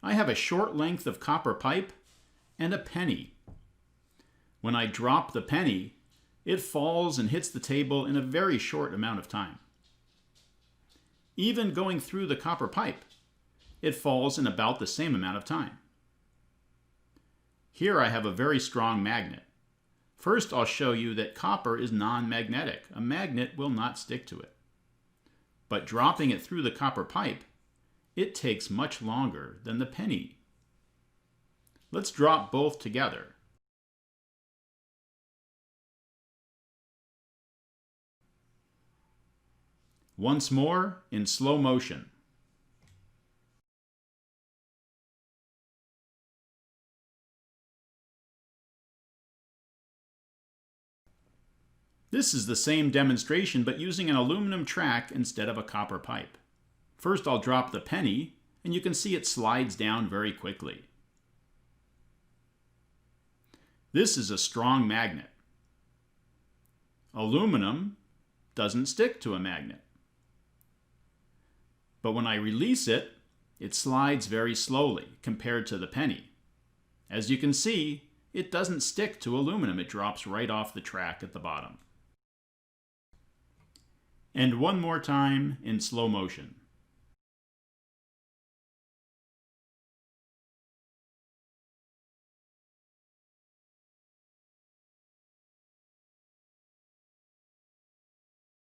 I have a short length of copper pipe and a penny. When I drop the penny, it falls and hits the table in a very short amount of time. Even going through the copper pipe, it falls in about the same amount of time. Here I have a very strong magnet. First, I'll show you that copper is non-magnetic. A magnet will not stick to it. But dropping it through the copper pipe, it takes much longer than the penny. Let's drop both together. Once more in slow motion. This is the same demonstration, but using an aluminum track instead of a copper pipe. First, I'll drop the penny, and you can see it slides down very quickly. This is a strong magnet. Aluminum doesn't stick to a magnet. But when I release it, it slides very slowly compared to the penny. As you can see, it doesn't stick to aluminum. It drops right off the track at the bottom. And one more time in slow motion.